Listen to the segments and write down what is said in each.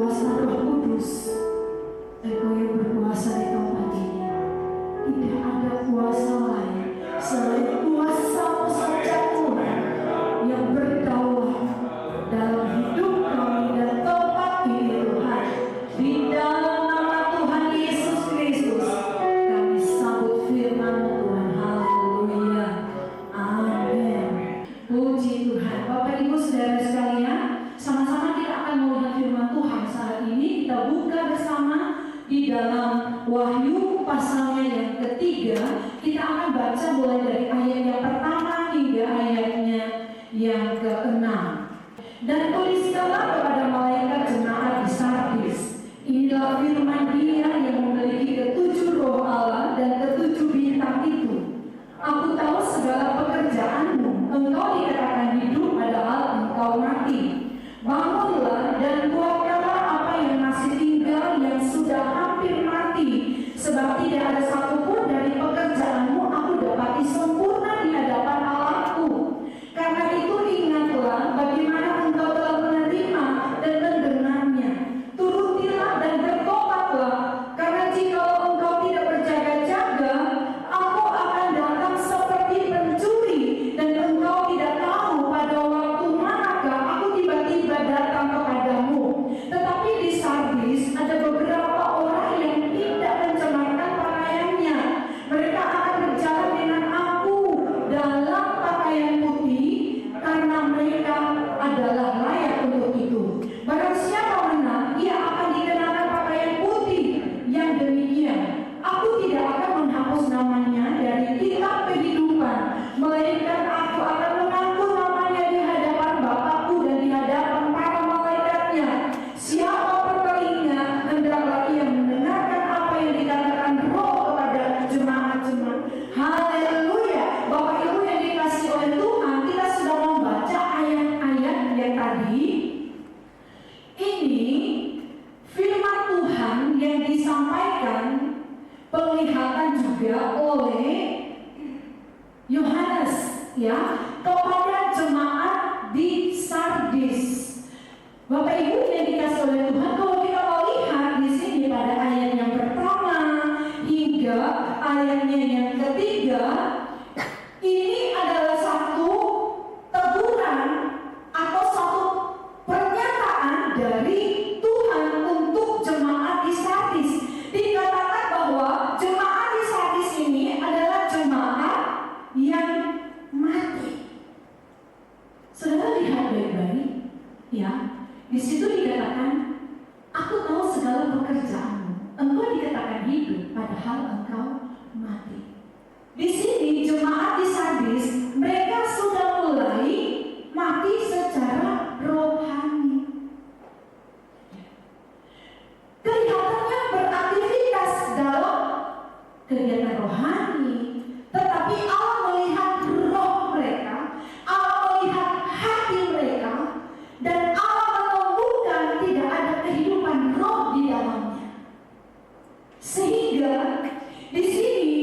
kuasa Roh Kudus, Engkau yang berkuasa di tempat ini. Tidak ada kuasa lain selain kuasa-Mu saja Tuhan yang berdaulat dalam hidup kami dan tempat ini Tuhan. Di dalam nama Tuhan Yesus Kristus kami sambut firman-Mu Tuhan. Haleluya. Amin. Puji Tuhan. Bapak Ibu Saudara sekalian, sama-sama kita akan melihat firman Tuhan saat ini. Kita buka bersama di dalam Wahyu pasalnya yang ketiga. Kita akan baca mulai dari ayat yang pertama hingga ayatnya yang ke-6. Dan tuliskanlah kepada malaikat jemaat di Sardis, inilah firman Dia yang memiliki ketujuh roh Allah dan ketujuh bintang itu. Aku tahu segala pekerjaanmu, engkau dikatakan hidup padahal engkau mati. Bangunlah dan kuatkanlah apa yang masih tinggal yang sudah hampir mati, sebab tidak ada satupun dari pekerjaanmu aku dapati sempurna di hadapan Allahku. Karena itu ingatlah bagaimana engkau telah menerima dan mendengarnya. Turutilah dan bertobatlah, karena jika engkau tidak berjaga-jaga, aku akan datang seperti pencuri, dan engkau tidak tahu pada waktu manakah aku tiba-tiba datang kepadamu. Tetapi di Sardis ada beberapa orang yang tidak mencemarkan pakaiannya. Mereka akan berjalan dengan aku dalam pakaian putih, karena mereka adalah layak untuk itu. Barang siapa menang, ia akan dikenakan pakaian putih yang demikian. Aku tidak akan menghapus namanya dari kitab kehidupan, melainkan aku akan mengangkut namanya di hadapan Bapakku dan di hadapan para malaikatnya. Siapa bertelinga, hendaklah ia mendengarkan apa yang dikatakan Roh kepada jemaat-jemaat. Haleluya. Bapak Ibu yang dikasihi oleh Tuhan, kita sudah membaca ayat-ayat yang tadi. Ini firman Tuhan yang disampaikan, penglihatan juga oleh Yohanes, ya, kepada jemaat di Sardis. Bapak Ibu yang dikasihi oleh Tuhan, kalau kita melihat di sini pada ayat yang pertama hingga ayatnya yang ketiga, ini adalah satu teguran atau satu pernyataan dari Tuhan untuk jemaat di Sardis. Dikatakan bahwa jemaat di Sardis ini adalah jemaat yang mati. Saudara lihat baik-baik, ya. Di situ dikatakan, aku tahu segala pekerjaanmu, engkau dikatakan hidup padahal engkau mati. Di sini jemaat di Sardis, mereka sudah mulai mati secara rohani. Kelihatannya beraktivitas dalam kegiatan rohani, tetapi Allah melihat roh mereka, Allah melihat hati mereka, dan Allah menemukan tidak ada kehidupan roh di dalamnya. Sehingga di sini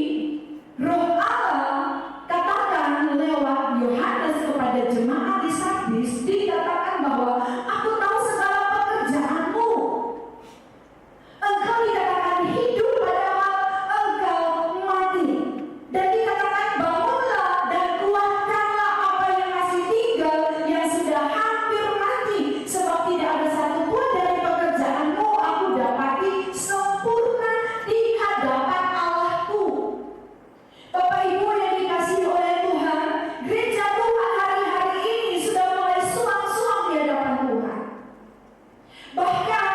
Roh Allah katakan lewat Yohanes kepada jemaat di Sardis, dikatakan bahwa aku tahu segala pekerjaanmu. Engkau dikatakan hidup padahal engkau mati. Dan dikatakan bangunlah dan kuatkanlah apa yang masih tinggal yang sudah hampir mati, sebab tidak ada satupun dari pekerjaanmu aku dapati sempurna di hadapan Allahku. Bapak Ibu yang dikasihi oleh Tuhan, gereja Tuhan hari-hari ini sudah mulai suam-suam di hadapan Tuhan. Bahkan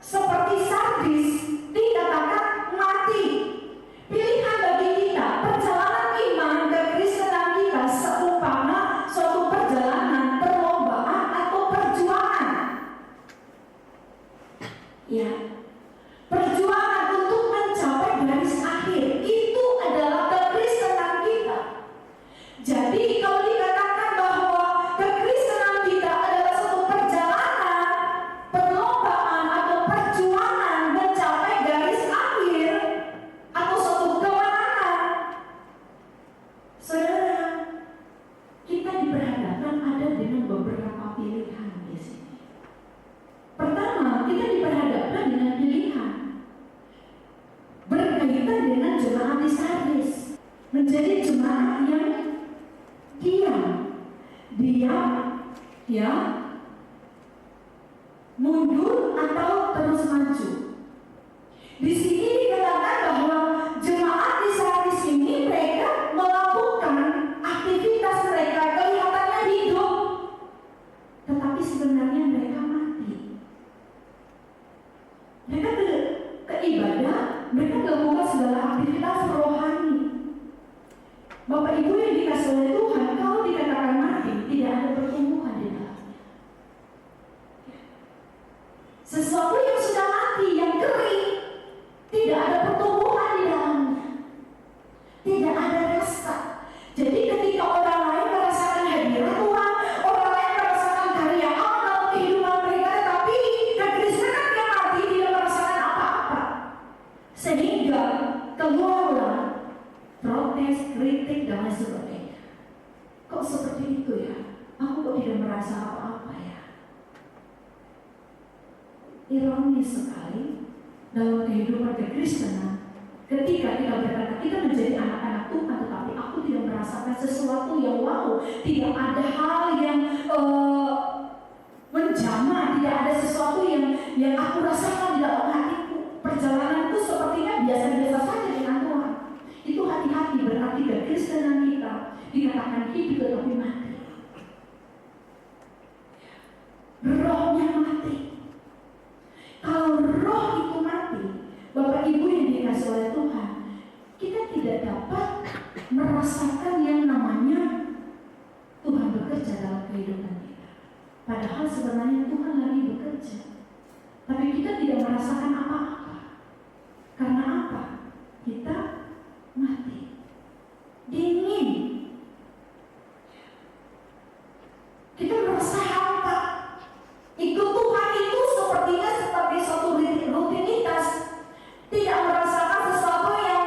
seperti Sardis dikatakan mati. Pilihan bagi kita, perjalanan iman kekristenan kita seumpama suatu perjalanan, perlombaan atau perjuangan. Ya, perjuangan untuk mencapai garis akhir itu adalah kekristenan kita. Jadi kalau dikatakan bahwa kekristenan kita adalah suatu perjalanan, perlombaan atau perjuangan mencapai garis akhir atau suatu kemenangan, saudara, kita diperhadapkan ada dengan beberapa pilihan di sini. Pertama, kita menjadi jemaat yang diam, ya, mundur atau terus maju. Di sini dikatakan bahwa jemaat di saat di sini mereka melakukan aktivitas mereka kelihatannya hidup, tetapi sebenarnya mereka mati. Mereka ke ibadah, mereka melakukan segala aktivitas rohani. Bapak Ibu yang dikasih oleh Tuhan, kalau dikatakan mati, tidak ada pertumbuhan di dalamnya. Sesuatu yang sudah mati, yang kering, tidak ada pertumbuhan di dalamnya, tidak ada rasa. Jadi ketika orang lain merasakan hadirat Tuhan, orang lain merasakan karya Allah dalam kehidupan mereka, tetapi kekristenan yang mati tidak merasakan apa-apa, sehingga keluarlah protes, kritik, dan lain sebagainya. Kok seperti itu ya? Aku kok tidak merasa apa-apa ya? Ironis sekali dalam kehidupan kekristenan, ketika kita berkata kita menjadi anak-anak Tuhan, tetapi aku tidak merasakan sesuatu yang wow, tidak ada hal yang menjamah, tidak ada sesuatu yang aku rasakan di dalam hatiku. Perjalananku sepertinya biasa-biasa saja dengan Tuhan. Itu hati-hati, berarti kekristenan kita dikatakan hidup tetapi mati. Rohnya mati. Kalau roh itu mati, Bapak Ibu yang dikasih oleh Tuhan, kita tidak dapat merasakan yang namanya Tuhan bekerja dalam kehidupan kita. Padahal sebenarnya Tuhan lagi bekerja, tapi kita tidak merasakan apa-apa. Karena apa? Kita mati, dingin, kita merasa hampa. Ikut Tuhan itu sepertinya seperti suatu rutinitas, tidak merasakan sesuatu yang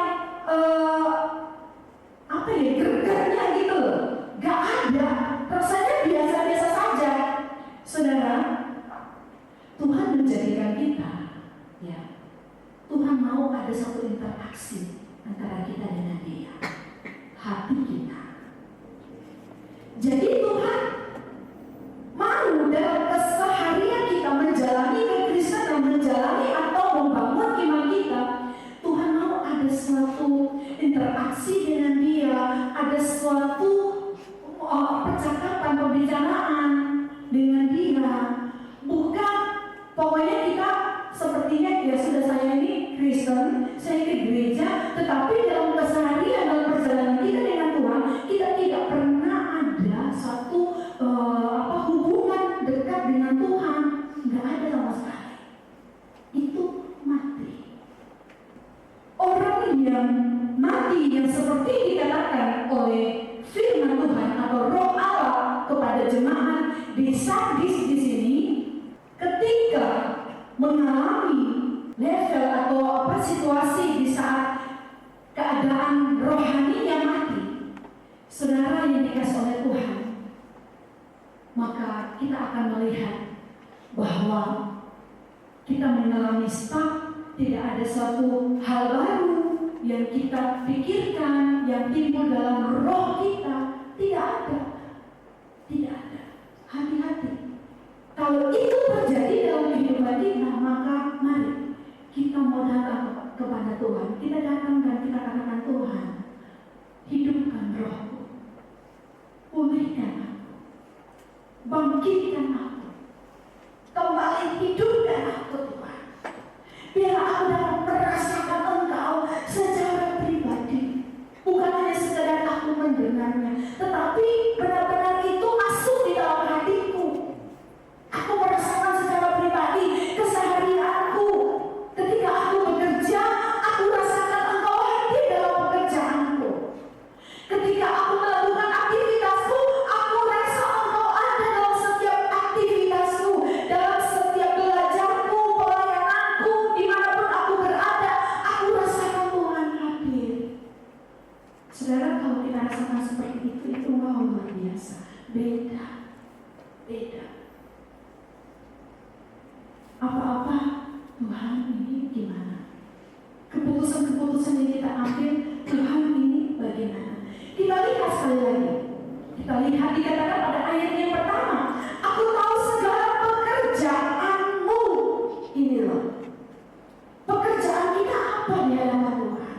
gregetnya gitu loh, gak ada, rasanya biasa-biasa saja. Saudara, Tuhan menjadikan kita, ya, Tuhan mau ada satu interaksi antara kita dengan Dia, hati kita. Jadi Tuhan mau dalam keseharian kita menjalani kekristenan, menjalani atau membangun iman kita, Tuhan mau ada suatu interaksi dengan Dia, ada suatu percakapan, pembicaraan dengan Dia. Bukan pokoknya kita sepertinya ya sudah, saya ini Kristen, saya ke gereja, tetapi dalam keseharian, dalam perjalanan kita dengan Tuhan, kita tidak pernah ada satu hubungan dekat dengan Tuhan. Nggak ada sama sekali. Itu mati. Orang yang mati, yang seperti dikatakan oleh firman Tuhan atau Roh Allah kepada jemaat di Sardis di sini, ketika mengalami level atau situasi di saat keadaan rohaninya mati, saudara yang dikasih oleh Tuhan, maka kita akan melihat bahwa kita mengalami stuck, tidak ada suatu hal baru yang kita pikirkan, yang timbul dalam roh kita, tidak ada. Tidak ada. Hati-hati. Kalau itu terjadi dalam kehidupan kita, maka mari kita mau datang kepada Tuhan. Kita datang dan kita katakan, Tuhan, hidupkan rohku, pulihkan aku, bangkitkan aku, kembali hidupkan aku Tuhan. Biar aku dapat merasakan Engkau secara pribadi, bukan hanya sekedar aku mendengarnya, tetapi benar-benar itu masuk di dalam hatiku. Aku merasakan secara pribadi keseharianku. Ketika aku bekerja, aku rasakan Engkau hadir dalam pekerjaanku. Ketika aku melakukan aktivitasku, aku rasa Engkau ada dalam setiap aktivitasku, dalam setiap belajarku, pelayananku, dimanapun aku berada, aku rasakan Tuhan hadir. Saudara, kalau kita rasakan seperti itu wow, luar biasa. Beda. Apa-apa, Tuhan ini gimana? Keputusan-keputusan yang kita ambil, Tuhan ini bagaimana? bagaimana. Kita lihat sekali lagi. Kita lihat dikatakan pada ayat yang pertama, aku tahu segala pekerjaanmu. Ini loh, pekerjaan kita apa di hadapan Tuhan.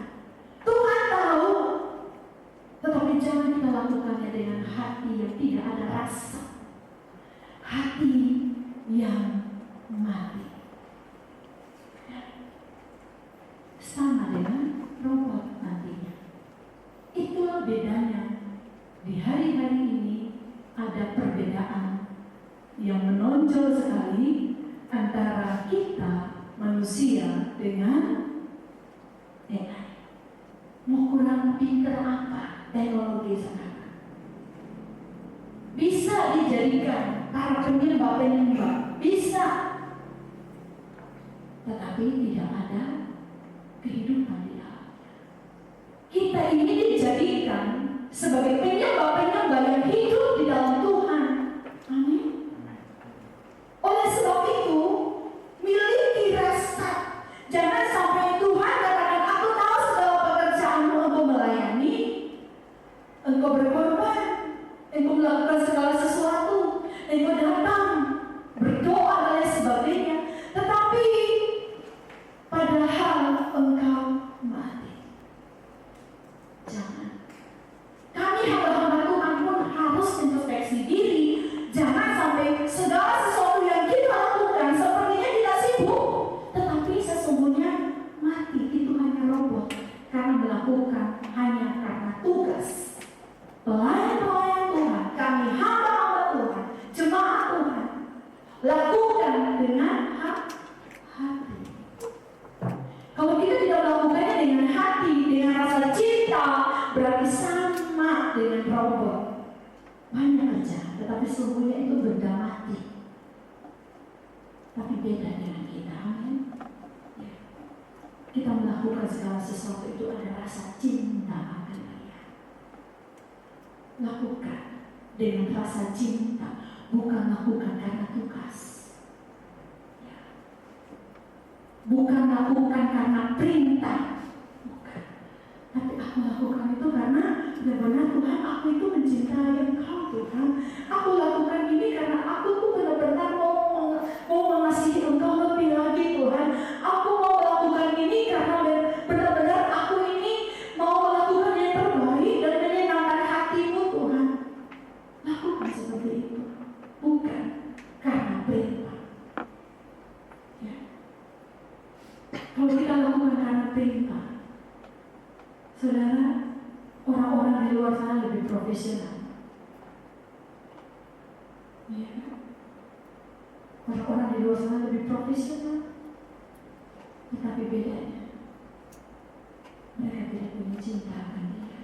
Tuhan tahu, tetapi jangan kita lakukannya dengan hati yang tidak ada rasa, hati yang mati. Sama dengan robot nantinya. Itulah bedanya. Di hari-hari ini ada perbedaan yang menonjol sekali antara kita manusia dengan AI. Mau kurang pinter apa teknologi sekarang? Bisa dijadikan para penyembah, bisa, tetapi tidak ada kehidupan di dalamnya. Kita ini dijadikan sebagai penyembah-penyembah yang hidup di dalam Tuhan. Amin. Oleh sebab itu, miliki rasa. Jangan sampai Tuhan katakan, aku tahu segala pekerjaanmu, engkau melayani, engkau berkorban, engkau melakukan segala sesuatu, engkau datang, berdoa dan lain sebagainya. Tetapi padahal engkau mati. Jangan. Kami hamba-hamba Tuhan pun harus introspeksi diri. Jangan sampai segala sesuatu yang kita lakukan sepertinya kita sibuk, tetapi sesungguhnya mati. Itu hanya robot karena melakukan hanya karena tugas. Pelayan-pelayan Tuhan, kami hamba-hamba Tuhan, jemaat Tuhan, lakukan dengan hati. Kalau kita tidak melakukannya dengan hati, dengan rasa cinta, berarti sama dengan robot. Banyak kerja, tetapi sesungguhnya itu benda mati. Tapi beda dengan kita, amin. Ya. Kita melakukan segala sesuatu itu ada rasa cinta akan Dia. Lakukan dengan rasa cinta, bukan lakukan karena tugas. Bukan lakukan karena perintah, bukan. Tapi aku lakukan itu karena benar-benar Tuhan, aku itu mencintai Engkau Tuhan. Aku lakukan ini karena aku tuh benar-benar mau mengasihi Engkau lebih lagi Tuhan. Aku mau melakukan ini karena benar-benar aku ini mau melakukan yang terbaik dan menyenangkan hati-Mu Tuhan. Lakukan seperti itu, bukan karena perintah. Ya. Kalau kita lakukan karena perintah, saudara, orang-orang di luar sana lebih profesional. Ya. Orang-orang di luar sana lebih profesional, tetapi bedanya mereka tidak punya cinta akan Dia.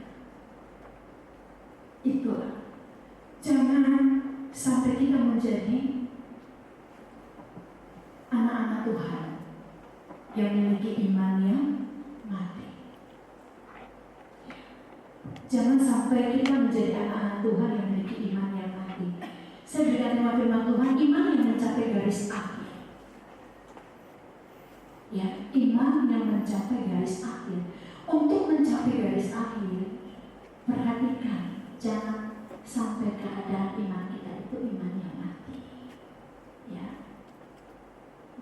Itulah, jangan sampai kita menjadi anak-anak Tuhan yang memiliki iman yang mati. Jangan sampai kita menjadi anak-anak Tuhan yang memiliki iman yang mati. Saya berikan tema firman Tuhan, iman yang mencapai garis akhir. Ya, iman yang mencapai garis akhir. Untuk mencapai garis akhir, perhatikan, jangan sampai keadaan iman kita itu iman yang mati. Ya,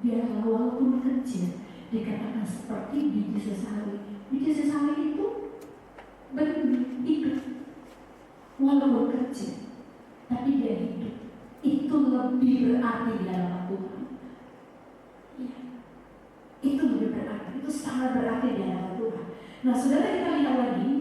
biarlah walaupun kecil, dikatakan seperti biji sesali. Biji sesali itu benih, hidup, walaupun kecil, tapi dia hidup. Itu lebih berarti di hadapan Tuhan. Ya. Itu lebih berarti, itu sangat berarti di hadapan Tuhan. Nah, saudara, kita lihat lagi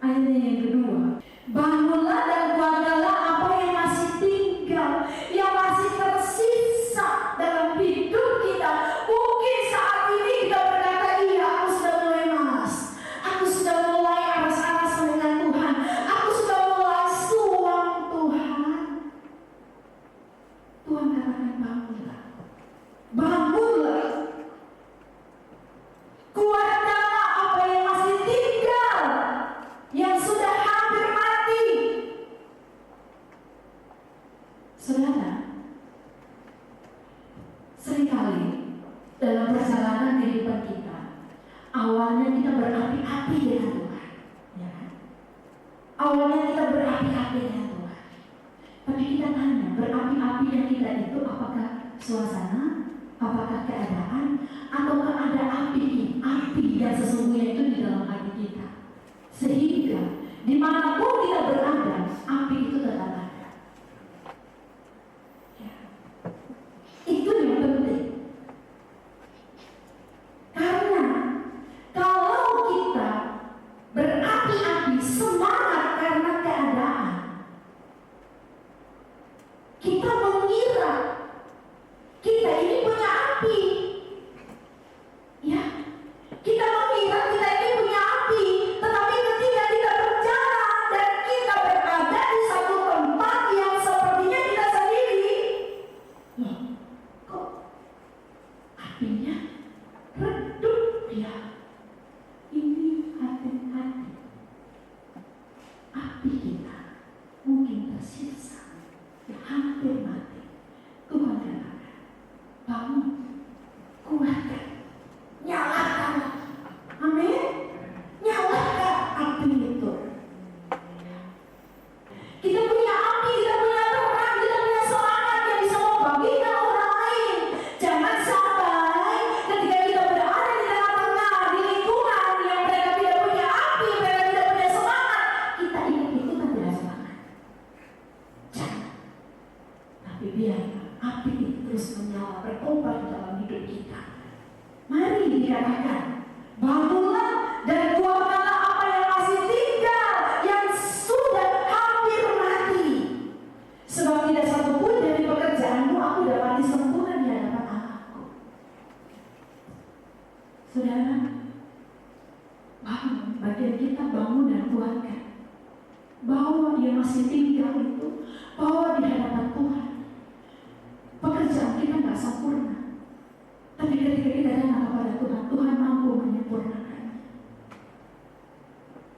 ayatnya yang kedua. Bangunlah dan kuatkanlah apa yang masih tinggal, yang masih tersisa dalam hidup kita. Mungkin saat ini kita berkata, iya, aku sudah mulai malas, aku sudah mulai aras-arasan dengan Tuhan, aku sudah mulai suam Tuhan. Tuhan katakan, bangunlah, bangunlah, kuatkanlah apa yang masih tinggal, yang sudah hampir mati. Saudara, seringkali dalam perjalanan kehidupan kita, awalnya kita berapi-api dengan Tuhan. Awalnya kita berapi-api dengan Tuhan, tapi kita tanya, berapi-apinya kita itu apakah suasana, apakah keadaan, ataukah ada api yang sesungguhnya itu di dalam hati kita, sehingga dimanapun kita berada, api itu tetap ada. Ya. Itu yang penting. Karena kalau kita berapi-api semangat karena keadaan, kita mengira kita ini punya api. Ya, kita mengira kita ini punya api, tetapi ketika kita berjalan dan kita berada di satu tempat yang sepertinya kita sendiri, loh, kok apinya redup ya? Ini hati-hati. Api kita mungkin tersisa, hampir mati. Tuhan katakan, bangun, kuatkan, nyalakan. Amin. Nyalakan api itu. Kita punya api, kita punya terang, kita punya semangat yang bisa membagikan orang lain. Jangan sampai ketika kita berada di tengah-tengah, di lingkungan yang mereka tidak punya api, mereka tidak punya semangat, kita ikut-ikutan tidak semangat. Jangan. Tapi biar api itu terus menyala, berkobar di dalam hidup kita. Mari dikatakan, bangunlah dan kuatkanlah apa yang masih tinggal, yang sudah hampir mati. Sebab tidak satu pun dari pekerjaanmu aku dapati sempurna di hadapan Allahku. Saudara, bangun, bagian kita bangun dan kuatkan. Bahwa yang masih tinggal itu, bahwa di hadapan Tuhan. Pekerjaan kita nggak sempurna, tapi ketika kita datang kepada Tuhan, Tuhan mampu menyempurnakannya.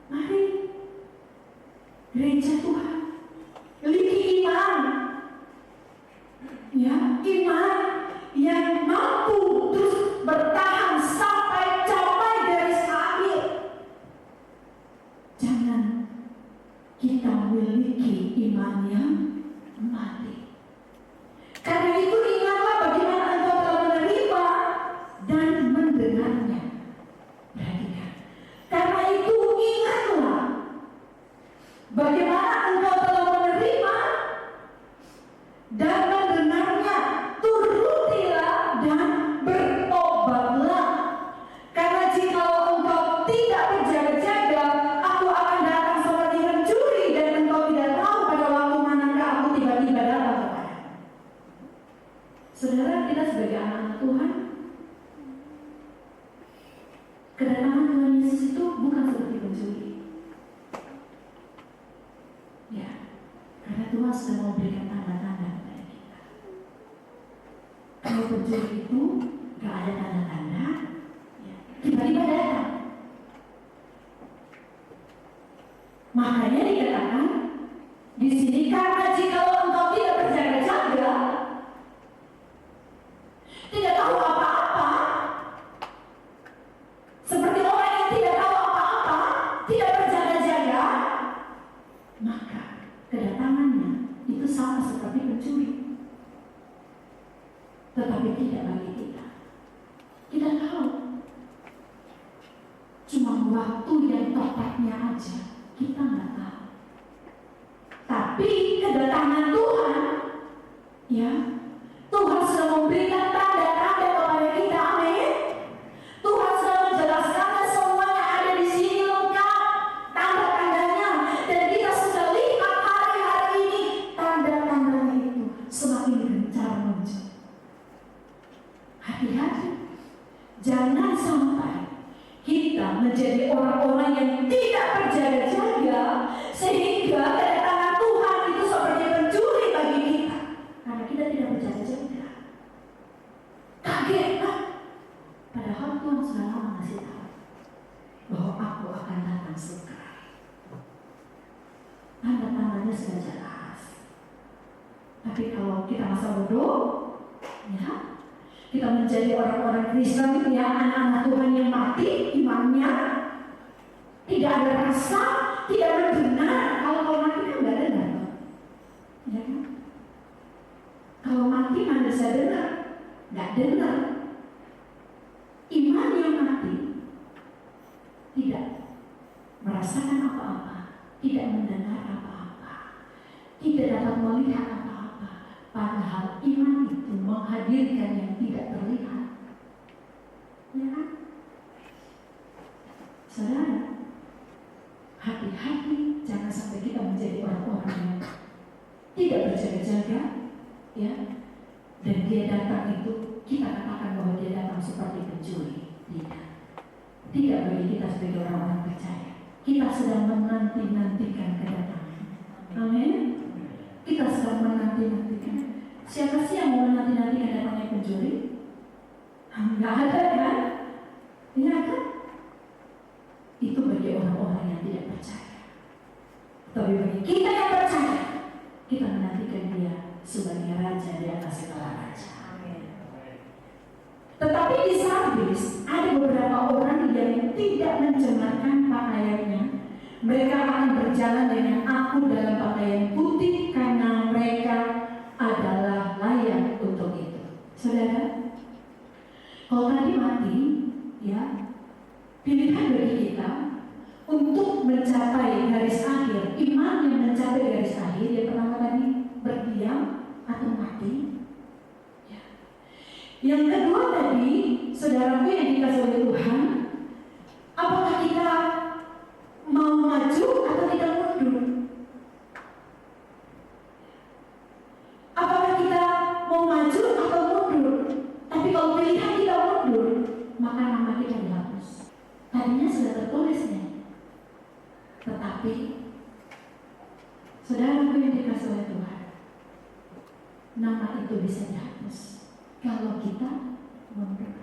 Mari, gereja Tuhan, miliki iman, ya, iman yang mampu terus bertahan sampai capai garis akhir. Jangan kita memiliki iman yang mati. Karena itu ingatlah bagaimana engkau telah menerima dan mendengarnya. Perhatikan. Karena itu ingatlah bagaimana engkau telah menerima dan mendengarnya. Turutilah dan bertobatlah. Karena jikalau engkau tidak berjaga-jaga, aku akan datang seperti pencuri dan engkau tidak tahu pada waktu manakah aku tiba-tiba datang kepadamu. Saudara, kita sebagai anak Tuhan, kedatangan Tuhan Yesus itu bukan seperti pencuri. Ya, karena Tuhan sudah memberikan tanda-tanda kepada kita. Kalau pencuri itu gak ada tanda-tanda, ya, tiba-tiba datang. Makanya dikatakan di sini, karena jikalau engkau tidak berjaga-jaga, tidak tahu apa-apa, seperti orang yang tidak tahu apa-apa, tidak berjaga-jaga, maka kedatangannya itu sama seperti pencuri. Tetapi tidak bagi kita. Kita tahu, cuma waktu yang tepatnya aja kita nggak tahu. Tapi kedatangan Tuhan, ya, Tuhan sudah memberikan tanda-tanda kepada kita, amin. Tuhan sudah menjelaskan semuanya ada di sini lengkap tanda-tandanya, dan kita sudah lihat hari-hari ini tanda-tandanya itu semakin gencar muncul. Hati-hati, jangan sampai kita menjadi orang-orang yang tidak berjaga-jaga sehingga kedatangan Tuhan itu seperti pencuri bagi kita, karena kita tidak berjaga-jaga. Kaget kan? Padahal Tuhan sudah lama ngasih tahu bahwa aku akan datang segera. Tanda-tandanya sudah jelas. Tapi kalau kita masa bodoh, ya, kita menjadi orang-orang Kristen yang anak-anak Tuhan yang mati imannya, tidak ada rasa, tidak mendengar mati mana bisa dengar? Nggak dengar. Iman yang mati tidak merasakan apa-apa, tidak mendengar apa-apa, tidak dapat melihat apa-apa. Padahal iman itu menghadirkan yang tidak terlihat. Ya kan? Saudara, hati-hati jangan sampai kita menjadi orang-orang yang tidak berjaga-jaga, ya. Dan dia datang itu kita katakan bahwa dia datang seperti pencuri. Tidak bagi kita sebagai orang-orang percaya. Kita sedang menanti-nantikan kedatangan. Amin. Kita sedang menanti-nantikan. Siapa sih yang mau menanti-nantikan kedatangan pencuri? Enggak ada kan? Iya kan? Itu bagi orang-orang yang tidak percaya. Tapi bagi kita yang percaya, kita menantikan dia sebagai raja di atas segala raja. Tetapi di Sardis ada beberapa orang yang tidak mencemarkan pakaiannya. Mereka akan berjalan dengan aku dalam pakaian putih karena mereka adalah layak untuk itu. Saudara, kalau tadi mati, ya, pilihan bagi kita untuk mencapai garis akhir, iman yang mencapai garis akhir, yang pertama tadi berdiam atau mati. Yang kedua tadi, saudaraku yang dikasih oleh Tuhan, apakah kita mau maju atau kita mundur? Apakah kita mau maju atau mundur? Tapi kalau pilihan kita mundur, maka nama kita dihapus. Tadinya sudah tertulisnya, tetapi saudaraku yang dikasih oleh Tuhan, nama itu bisa dihapus kalau kita mundur.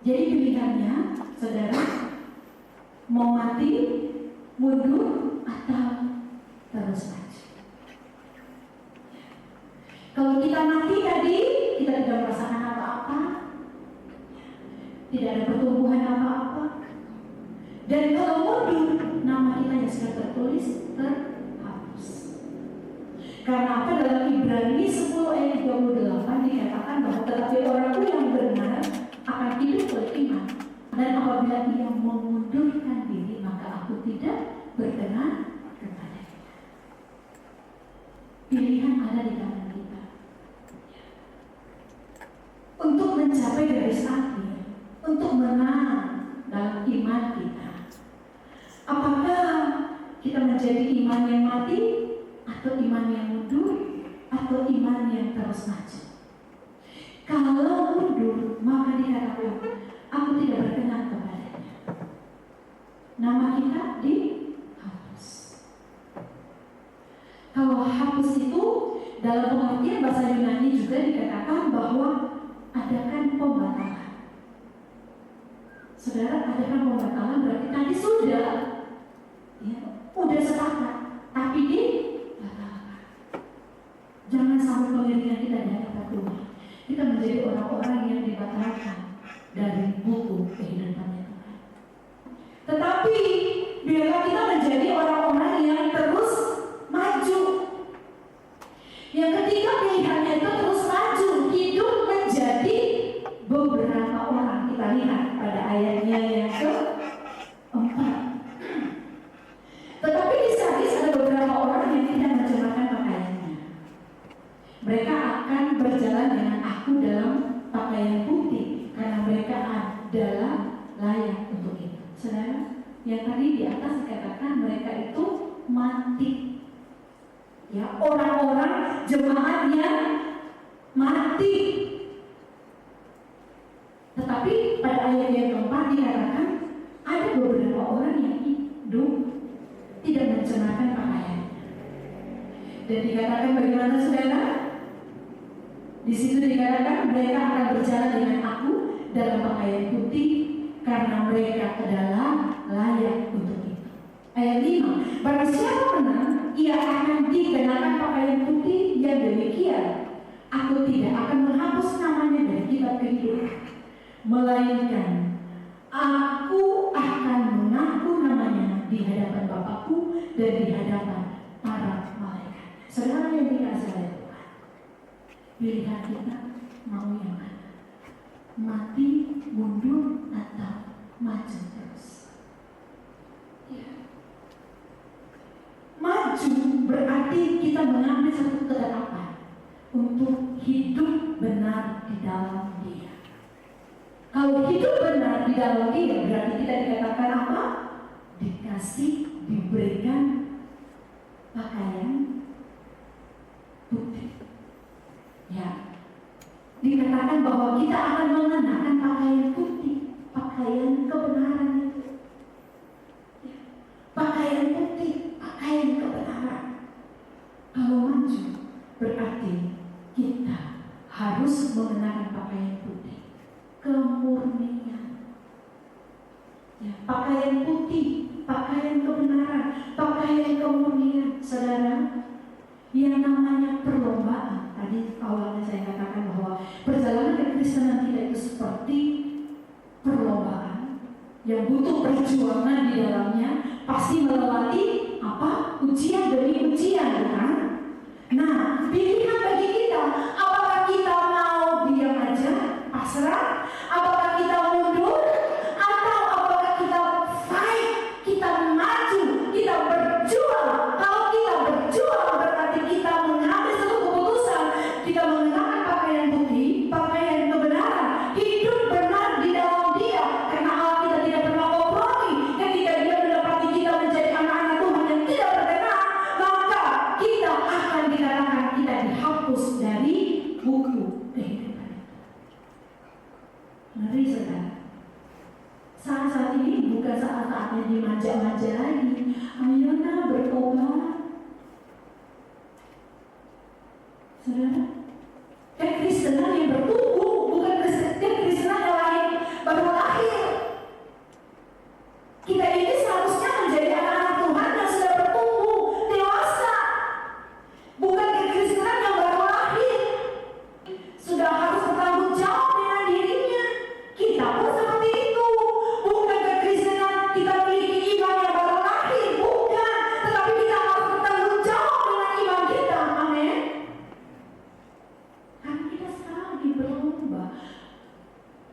Jadi pilihannya, saudara, mau mati, mundur, atau terus maju. Kalau kita mati tadi, kita tidak merasakan apa-apa, tidak ada pertumbuhan apa-apa. Dan kalau mundur, nama kita yang sudah tertulis terhapus. Karena apa? Dalam Ibrani 10 ayat 28 dikatakan bahwa tetapi orang yang benar akan hidup oleh iman. Dan apabila ia mengundurkan diri, maka aku tidak berkenan kepadanya. Pilihan ada di tangan kita untuk mencapai garis akhir, untuk menang dalam iman kita. Apakah kita menjadi iman yang mati, atau iman yang mundur, atau iman yang terus maju? Kalau mundur, maka dikatakan aku tidak berkenan kepadanya. Nama kita dihapus. Kalau hapus itu dalam pengertian bahasa Yunani juga dikatakan bahwa adakan pembatalan. Saudara, adakan pembatalan berarti tadi sudah, ya, udah sepakat, tapi jangan sampai pengiringan kita di hadapan Tuhan kita menjadi orang-orang yang dibatalkan dari buku kehidupannya Tuhan. Tetapi biarlah kita menjadi orang-orang yang terus maju. Yang ketiga pilihannya itu terus maju, hidup menjadi beberapa orang. Kita lihat pada ayatnya yang ke-4. Tetapi di Sardis ada beberapa orang yang tidak mencemarkan pakaiannya. Mereka akan berjalan dengan aku dalam pakaian putih karena mereka adalah layak untuk itu. Saudara, yang tadi di atas dikatakan mereka itu mati. Ya, orang-orang jemaat yang mati. Tetapi pada ayat yang keempat dikatakan ada beberapa orang yang hidup tidak mencemarkan pakaiannya. Dan dikatakan bagaimana saudara? Di situ dikatakan mereka akan berjalan dengan aku dalam pakaian putih karena mereka adalah layak untuk itu. Ayat 5, barang siapa menang, ia akan dikenakan pakaian putih yang demikian. Aku tidak akan menghapus namanya dari kitab kehidupan, melainkan aku akan mengaku namanya di hadapan Bapakku dan di hadapan para malaikat. Saudara yang dikasihi oleh Tuhan, Pilihan kita mau yang mana? Mati, mundur, atau maju terus? Ya. Maju berarti kita mengambil satu ketetapan untuk hidup benar di dalam Dia. Kalau hidup benar di dalam Dia, berarti kita dikatakan apa? Dikasih, diberikan pakaian putih. Ya, dikatakan bahwa kita akan mengenakan pakaian putih, pakaian kebenaran itu. Ya. Pakaian putih, pakaian kebenaran. Kalau maju berarti kita harus mengenakan pakaian putih, kemurnian. Ya, pakaian putih, pakaian kebenaran, pakaian kemurnian. Saudara, yang namanya perlombaan, tadi awalnya saya katakan bahwa perjalanan kekristenan kita itu seperti perlombaan yang butuh perjuangan di dalamnya, pasti melewati apa? Ujian demi ujian, kan? Nah, pilihan bagi kita, apakah kita mau diam aja, pasrah? Apakah kita mundur? Atau apakah kita fight, kita maju, kita berjuang? Kalau kita berjuang berarti kita mengambil satu keputusan, kita mengenakan pakaian putih, pakaian kebenaran, hidup benar di dalam Dia. Karena Allah kita tidak pernah kompromi. Ketika Dia mendapati kita menjadi anak-anak Tuhan yang tidak berkenan, maka kita akan dikatakan kita dihapus dari buku kehidupan. Ngeri, saudara. Saat-saat ini bukan saat-saatnya dimanja-manja lagi. Ayo nah bertobat. Saudara, kekristenan yang bertumbuh, bukan kekristenan yang lain baru lahir. Kita ini seharusnya menjadi anak-anak Tuhan yang sudah bertumbuh, dewasa. Bukan kekristenan yang baru lahir. Sudah harus bertanggung jawab dengan dirinya. Kita pun seperti itu. Bukan kekristenan kita memiliki iman yang baru lahir, bukan. Tetapi kita harus bertanggung jawab dengan iman kita. Amin. Kan kita sekarang lagi berlomba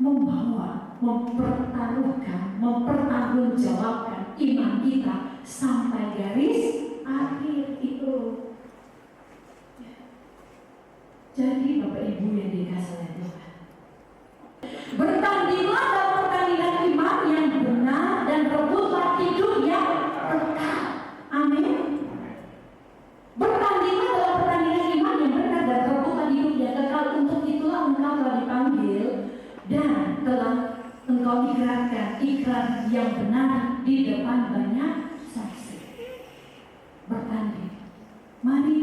membawa, mempertaruhkan, mempertanggungjawabkan iman kita sampai garis akhir itu. Ya. Jadi Bapak Ibu yang dikasihi oleh Tuhan, bertandinglah dalam pertandingan iman yang benar dan rebutlah hidup yang kekal. Amin. Bertandinglah dalam pertandingan iman yang benar dan rebutlah hidup yang kekal. Untuk itulah engkau telah dipanggil dan telah engkau ikrarkan ikrar yang benar di depan banyak saksi. Bertanding. Mari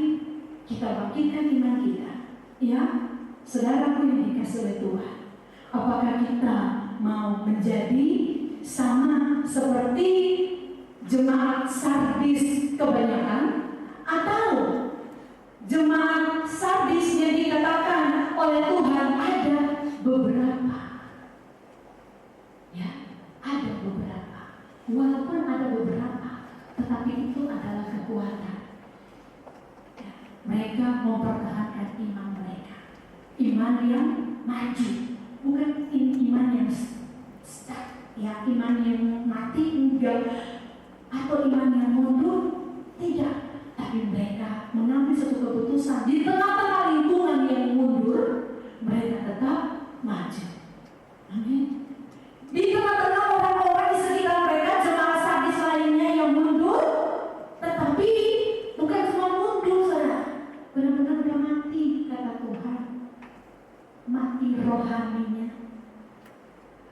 kita bangkitkan iman kita. Ya, saudaraku yang dikasihi oleh Tuhan, apakah kita mau menjadi sama seperti jemaat Sardis kebanyakan, atau jemaat Sardis yang dikatakan oleh Tuhan ada beberapa? Ya, ada beberapa. Walaupun ada beberapa, tetapi itu adalah kekuatan. Ya, mereka mempertahankan iman mereka, iman yang maju, bukan iman yang stuck, ya, iman yang mati enggak, atau iman yang mundur, tidak. Tapi mereka mengambil satu keputusan di tengah-tengah lingkungan yang mundur, mereka tetap maju. Amin. Di tengah-tengah orang-orang di sekitar mereka, jemaat Sardis lainnya yang mundur, tetapi bukan semua mundur, saudara. Benar-benar udah mati, kata Tuhan. Mati rohaninya.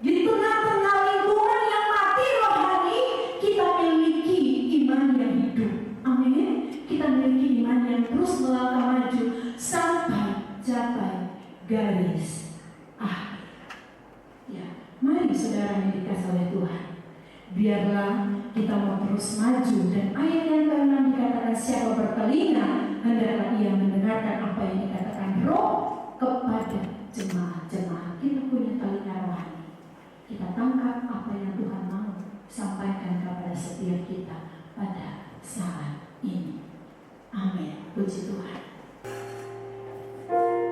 Di tengah-tengah lingkungan yang mati rohani, kita memiliki iman yang hidup. Amin. Kita memiliki iman yang terus melangkah maju sampai capai garis akhir. Ya, mari saudara yang dikasihi oleh Tuhan, biarlah kita mau terus maju. Dan ayat yang ke-6 dikatakan, siapa bertelinga hendaklah ia mendengarkan apa yang dikatakan Roh kepada jemaat-jemaat. Kita punya telinga rohani, kita tangkap apa yang Tuhan mau sampaikan kepada setiap kita pada saat ini. Amin. Puji Tuhan.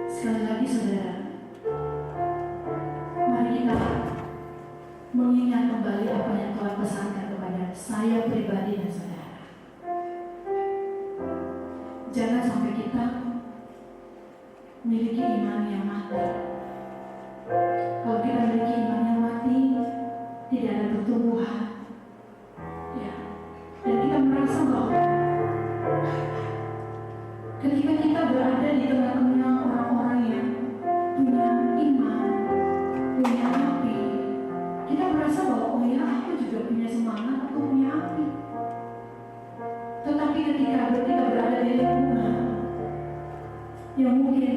Sekali mengingat kembali apa yang Tuhan pesankan kepada saya pribadi dan saudara. Jangan sampai kita memiliki iman yang mati. Kalau kita memiliki iman yang mati, tidak ada pertumbuhan. Ya. Dan kita merasa bahwa ketika kita berada di tengah-tengah orang-orang yang punya iman, punya api, kita merasa bahwa oh ya, aku juga punya semangat, aku punya api. Tetapi ketika kita berada di lingkungan yang mungkin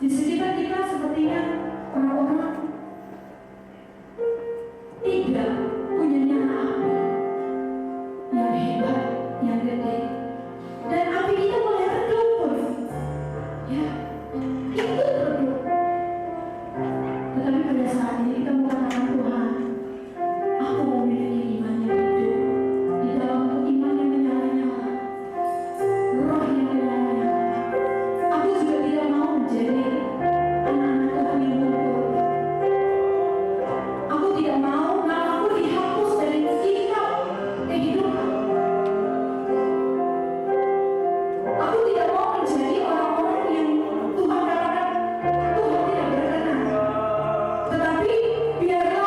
di sekitar kita sepertinya orang-orang tidak punya nyala api yang hebat, yang gede, dan api kita mulai redup, ya, itu redup. Tetapi pada saat ini kita mengatakan Tuhan, aku memiliki iman yang hidup di dalam iman yang menyala-nyala, roh yang menyala-nyala. Aku juga tidak mau menjadi anak-anak Tuhan yang luntur. Aku tidak mau namaku dihapus dari kitab kehidupan. Aku tidak mau menjadi orang-orang yang Tuhan katakan Tuhan tidak berkenan. Tetapi biarlah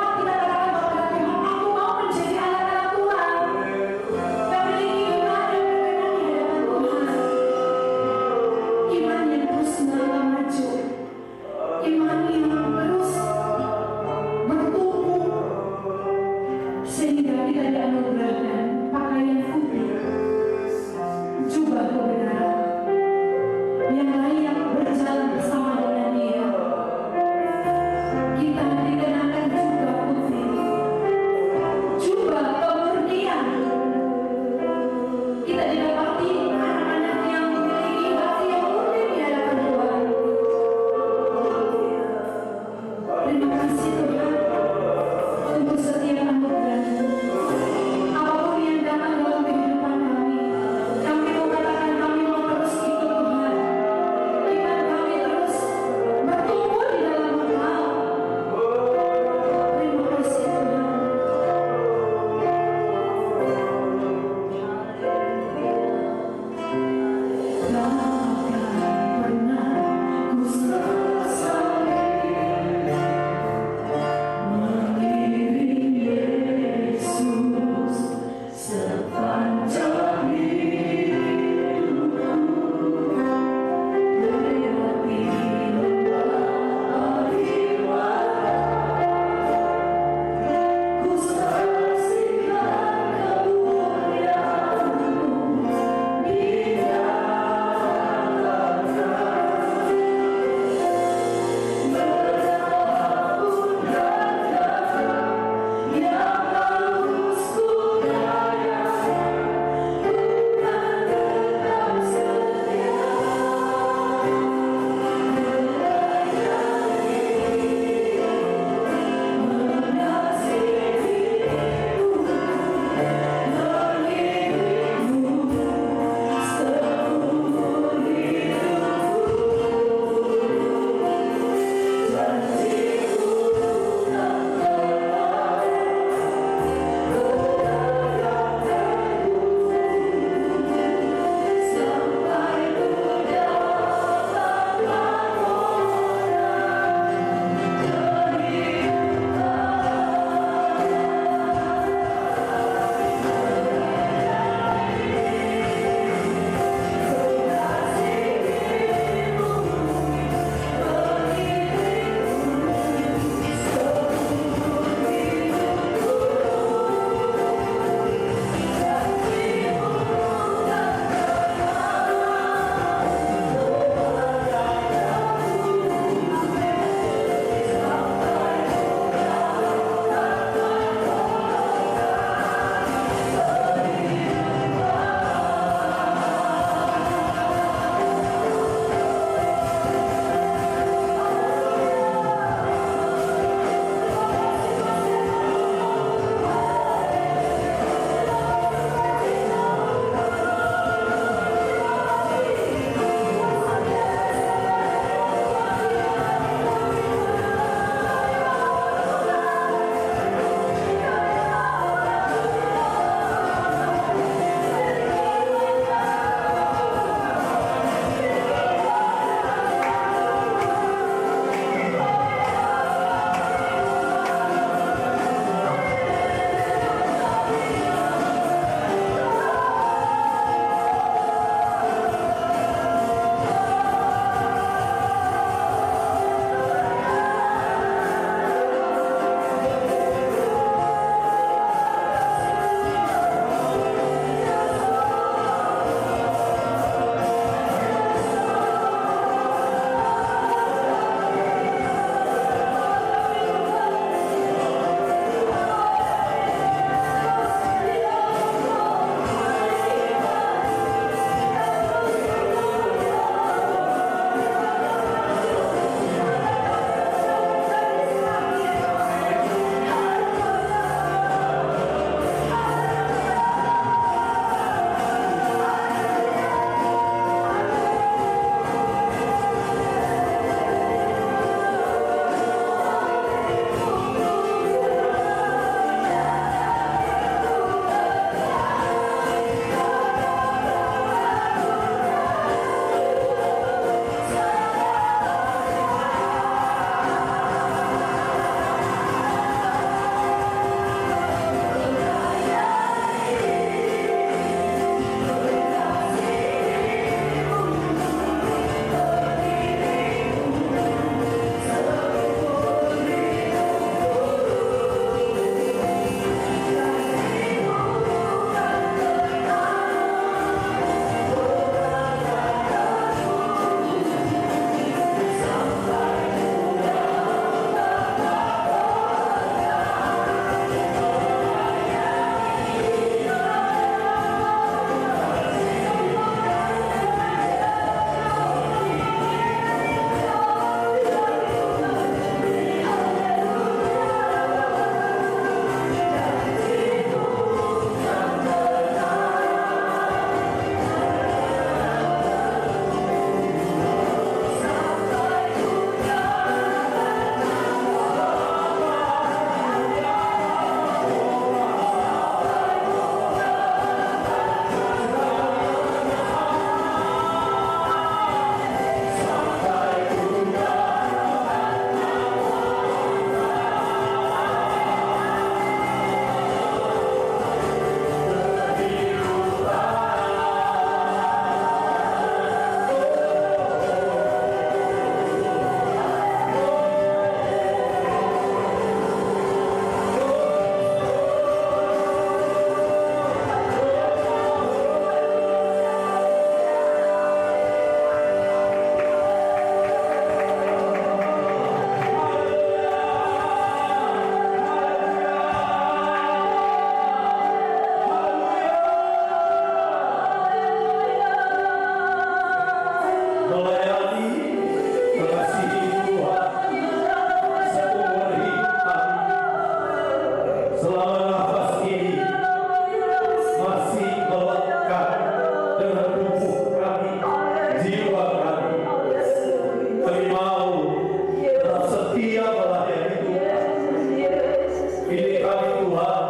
kami Tuhan,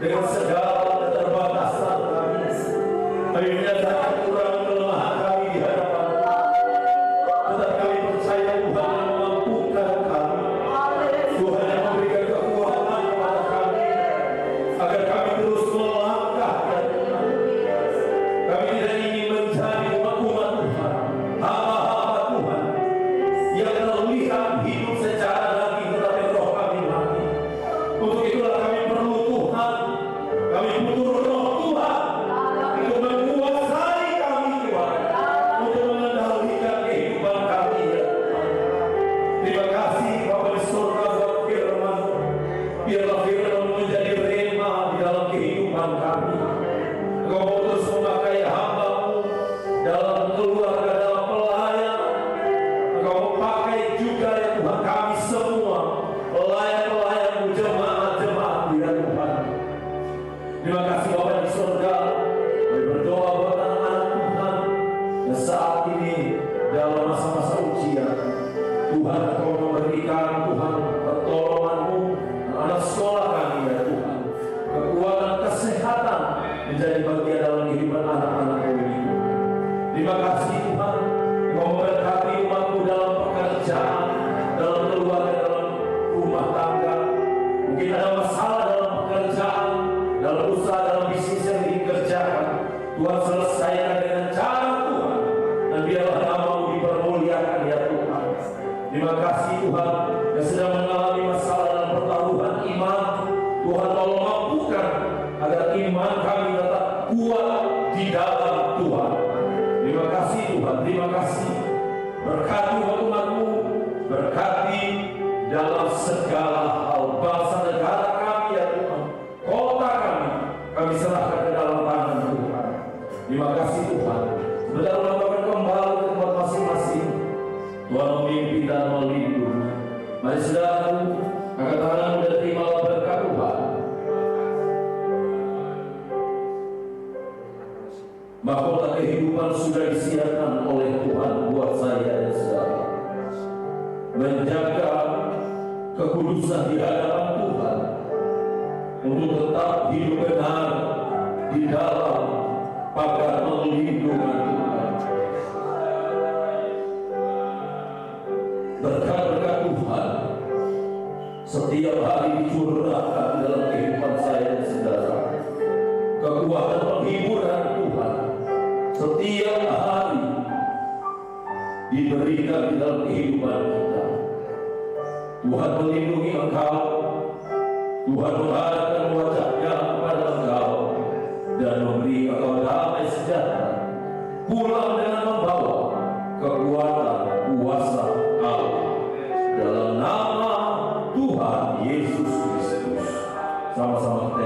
dengan segala keterbatasan kami, kami menyatakan kurang kelemahan kami di hadapan, tetapi kami percaya Tuhan yang memampukan kami, Tuhan yang memberikan kekuatan kepada kami, agar kami terus melangkah dan kami tidak ingin menjadi umat-umat Tuhan, hamba-hamba Tuhan yang terlihat hidup secara daging, tetapi roh kami mati. Untuk itulah kami perlu Tuhan, kami butuh roh Tuhan untuk menguasai kami Tuhan, untuk mengendalikan kehidupan kami ya Tuhan. Terima kasih Bapa di surga buat firman, biarlah firman menjadi rema di dalam kehidupan kami. Engkau mau terus memakai hamba-Mu dalam keluarga, dalam pelayanan. Engkau mau pakai juga ya Tuhan kami semua, pelayan-pelayan-Mu, jemaat-jemaat ya Tuhan. Terima kasih Bapa di surga. Kami berdoa buat anak-anak Tuhan yang saat ini dalam masa-masa ujian. Tuhan, Engkau memberikan Tuhan pertolongan-Mu, anak sekolah kami ya Tuhan, kekuatan kesehatan menjadi bagian dalam kehidupan anak-anak ini. Terima kasih Tuhan, Engkau memberkati umat-Mu dalam pekerjaan, dalam keluarga, dalam rumah tangga. Mungkin ada masalah dalam pekerjaan, dalam usaha, dalam bisnis yang dikerjakan. Tuhan selesaikan dengan cara Tuhan, dan biarlah nama-Mu dipermuliakan ya Tuhan. Terima kasih Tuhan yang sedang mengalami masalah dalam pertaruhan iman. Tuhan tolong mampukan agar iman kami tetap kuat di dalam Tuhan. Terima kasih Tuhan, terima kasih. Berkati umat-Mu, berkati dalam segala hal bangsa negara kami ya Tuhan, kota kami serahkan ke dalam tangan Tuhan. Terima kasih Tuhan. Sebentar melakukan kembali ke tempat masing-masing. Tuhan memimpin dan melindungi. Mari saudaraku, angkat tanganmu dan terimalah berkat Tuhan. Mahkota kehidupan sudah disiapkan oleh Tuhan buat saya dan saudara. Menjaga kekudusan di hadapan Tuhan, untuk tetap hidup benar di dalam pagar perlindungan Tuhan. Berkat-berkat Tuhan setiap hari dicurahkan dalam kehidupan saya dan saudara. Kekuatan penghiburan Tuhan setiap hari diberikan di dalam kehidupan kita. Tuhan melindungi engkau, Tuhan menghadapkan wajahnya kepada engkau dan memberi engkau damai sejahtera, pulang dengan membawa kekuatan kuasa Allah dalam nama Tuhan Yesus Kristus. Sama-sama kita